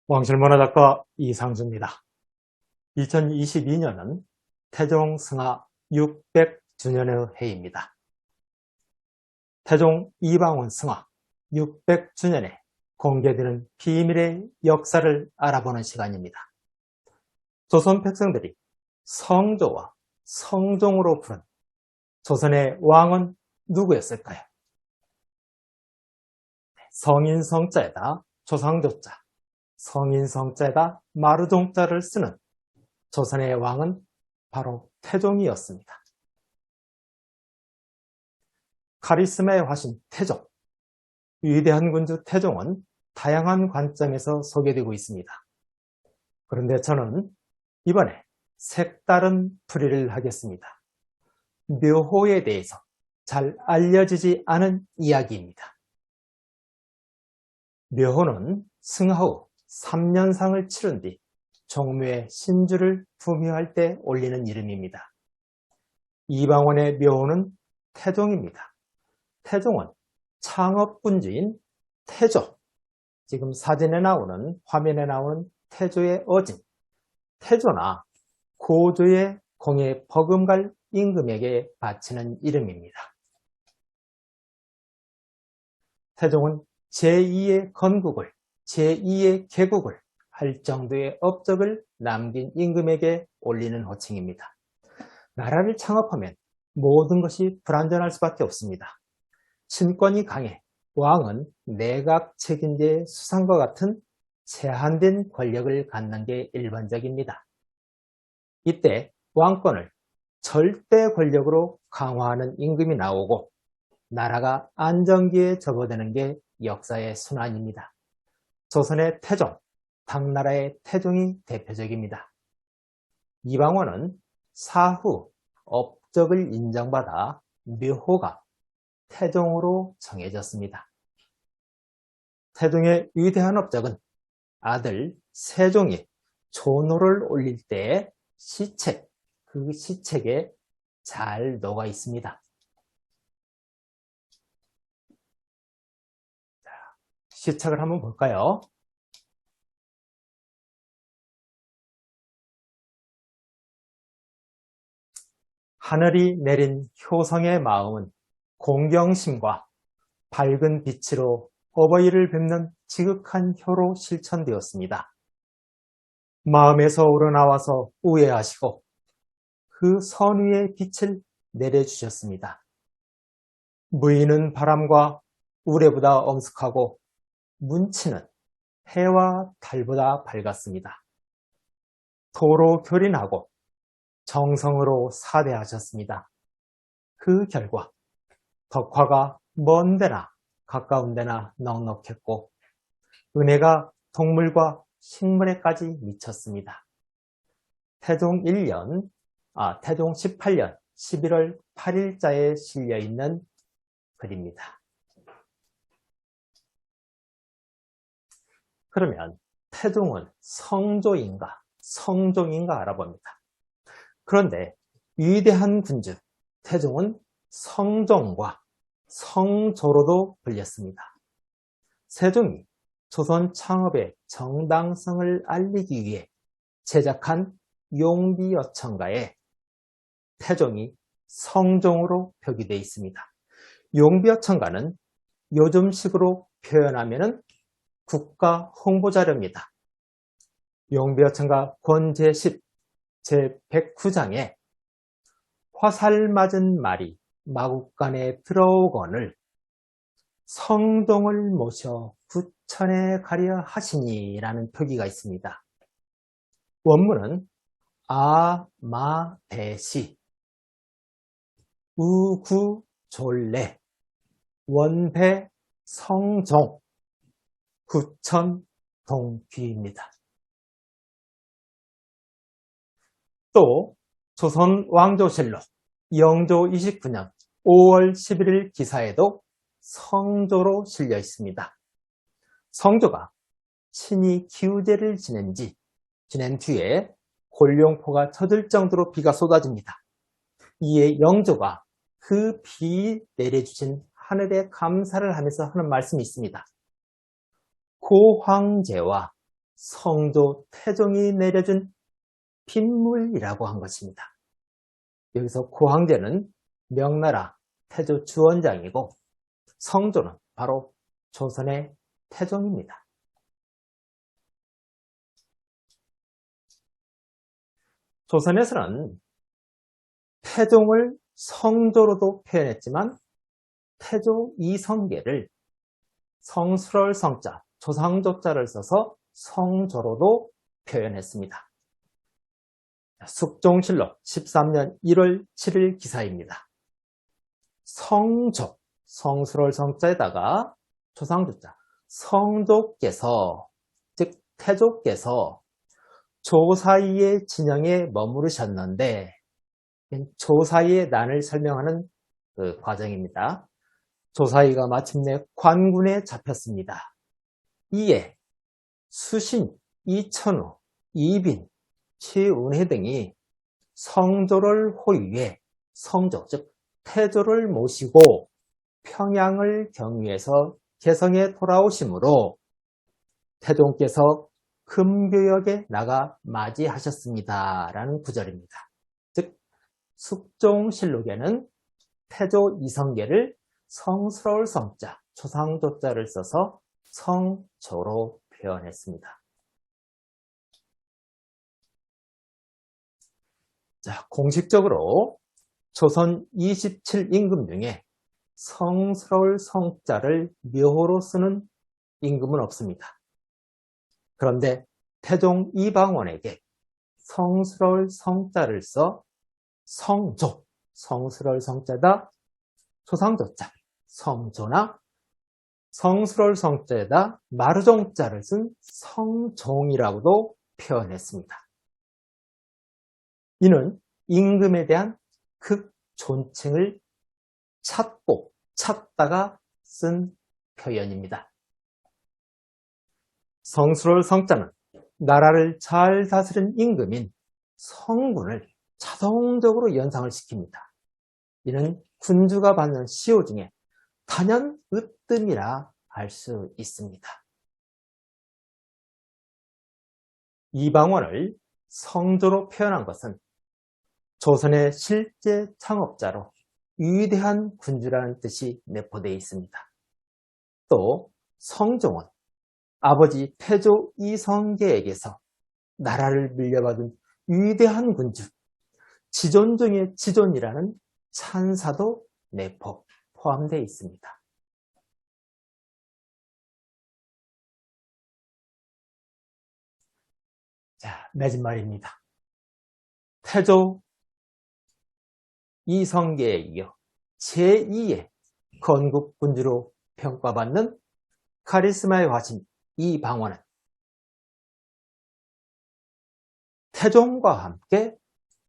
왕실문화작가 이상주입니다. 2022년은 태종 승하 600주년의 해입니다. 태종 이방원 승하 600주년에 공개되는 비밀의 역사를 알아보는 시간입니다. 조선 백성들이 성조와 성종으로 부른 조선의 왕은 누구였을까요? 성인성자에다 조상조자, 성인성자에다 마루종자를 쓰는 조선의 왕은 바로 태종이었습니다. 카리스마의 화신 태종, 위대한 군주 태종은 다양한 관점에서 소개되고 있습니다. 그런데 저는 이번에 색다른 풀이를 하겠습니다. 묘호에 대해서 잘 알려지지 않은 이야기입니다. 묘호는 승하 후 3년상을 치른 뒤 종묘에 신주를 부묘할 때 올리는 이름입니다. 이방원의 묘호는 태종입니다. 태종은 창업군주인 태조, 지금 사진에 나오는, 화면에 나오는 태조의 어진, 태조나 고조의 공에 버금갈 임금에게 바치는 이름입니다. 태종은 제2의 건국을, 제2의 개국을 할 정도의 업적을 남긴 임금에게 올리는 호칭입니다. 나라를 창업하면 모든 것이 불완전할 수밖에 없습니다. 친권이 강해 왕은 내각 책임제 수상과 같은 제한된 권력을 갖는 게 일반적입니다. 이때 왕권을 절대 권력으로 강화하는 임금이 나오고 나라가 안정기에 접어드는 게 역사의 순환입니다. 조선의 태종, 당나라의 태종이 대표적입니다. 이방원은 사후 업적을 인정받아 묘호가 태종으로 정해졌습니다. 태종의 위대한 업적은 아들 세종이 조노를 올릴 때의 시책, 그 시책에 잘 녹아 있습니다. 시책을 한번 볼까요? 하늘이 내린 효성의 마음은 공경심과 밝은 빛으로 어버이를 뵙는 지극한 효로 실천되었습니다. 마음에서 우러나와서 우애하시고 그 선위의 빛을 내려주셨습니다. 무의는 바람과 우레보다 엄숙하고 문치는 해와 달보다 밝았습니다. 도로 교린하고 정성으로 사대하셨습니다. 그 결과 덕화가 먼 데나 가까운 데나 넉넉했고 은혜가 동물과 식물에까지 미쳤습니다. 태종 18년 11월 8일자에 실려있는 글입니다. 그러면 태종은 성조인가 성종인가 알아봅니다. 그런데 위대한 군주 태종은 성종과 성조로도 불렸습니다. 세종이 조선 창업의 정당성을 알리기 위해 제작한 용비어천가에 태종이 성종으로 표기되어 있습니다. 용비어천가는 요즘식으로 표현하면 국가 홍보자료입니다. 용비어천가 권 제10, 제109장에 화살 맞은 말이 마국간에 들어오거늘 성종을 모셔 부천에 가려 하시니 라는 표기가 있습니다. 원문은 아마대시 우구졸래 원배 성종 부천 동귀입니다. 또 조선 왕조실록 영조 29년 5월 11일 기사에도 성조로 실려 있습니다. 성조가 친히 기우제를 지낸 뒤에 골룡포가 젖을 정도로 비가 쏟아집니다. 이에 영조가 그 비 내려주신 하늘에 감사를 하면서 하는 말씀이 있습니다. 고황제와 성조 태종이 내려준 빗물이라고 한 것입니다. 여기서 고황제는 명나라 태조 주원장이고 성조는 바로 조선의 태종입니다. 조선에서는 태종을 성조로도 표현했지만 태조 이성계를 성스러울 성자, 조상조자를 써서 성조로도 표현했습니다. 숙종실록 13년 1월 7일 기사입니다. 성조, 성스러울 성자에다가 조상조자, 성조께서, 즉 태조께서 조사이의 진영에 머무르셨는데, 조사이의 난을 설명하는 그 과정입니다. 조사이가 마침내 관군에 잡혔습니다. 이에 수신, 이천우, 이빈, 최운해 등이 성조를 호위해 성조, 즉 태조를 모시고 평양을 경유해서 개성에 돌아오시므로 태종께서 금교역에 나가 맞이하셨습니다. 라는 구절입니다. 즉 숙종실록에는 태조 이성계를 성스러울 성자, 조상조자를 써서 성조로 표현했습니다. 자, 공식적으로 조선 27임금 중에 성스러울 성자를 묘호로 쓰는 임금은 없습니다. 그런데 태종 이방원에게 성스러울 성자를 써 성조, 성스러울 성자다 조상조자, 성조나 성스러울 성자에다 마루종자를 쓴 성종이라고도 표현했습니다. 이는 임금에 대한 극존칭을 찾다가 쓴 표현입니다. 성스러울 성자는 나라를 잘 다스린 임금인 성군을 자동적으로 연상을 시킵니다. 이는 군주가 받는 시호 중에 단연 으뜸이라 할 수 있습니다. 이방원을 성조로 표현한 것은 조선의 실제 창업자로 위대한 군주라는 뜻이 내포되어 있습니다. 또 성종은 아버지 태조 이성계에게서 나라를 물려받은 위대한 군주, 지존 중의 지존이라는 찬사도 포함되어 있습니다. 자, 맺은말입니다. 태조 이성계에 이어 제2의 건국군주로 평가받는 카리스마의 화신 이방원은 태종과 함께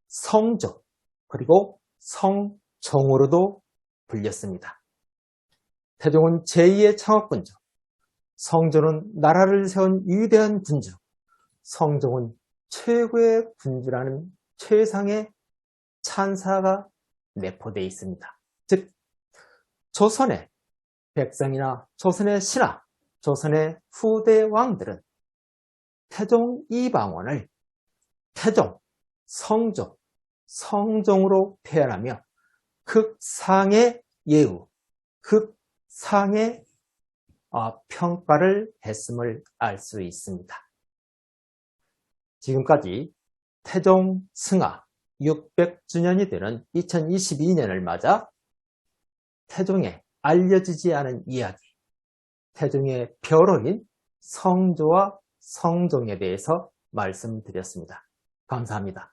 성조 그리고 성종으로도 불렸습니다. 태종은 제2의 창업군주, 성조는 나라를 세운 위대한 군주, 성종은 최고의 군주라는 최상의 찬사가 내포되어 있습니다. 즉 조선의 백성이나 조선의 신하, 조선의 후대 왕들은 태종 이방원을 태종, 성종, 성종으로 표현하며 극상의 예우, 극상의 평가를 했음을 알 수 있습니다. 지금까지 태종 승하 600주년이 되는 2022년을 맞아 태종의 알려지지 않은 이야기, 태종의 벼로인 성조와 성종에 대해서 말씀드렸습니다. 감사합니다.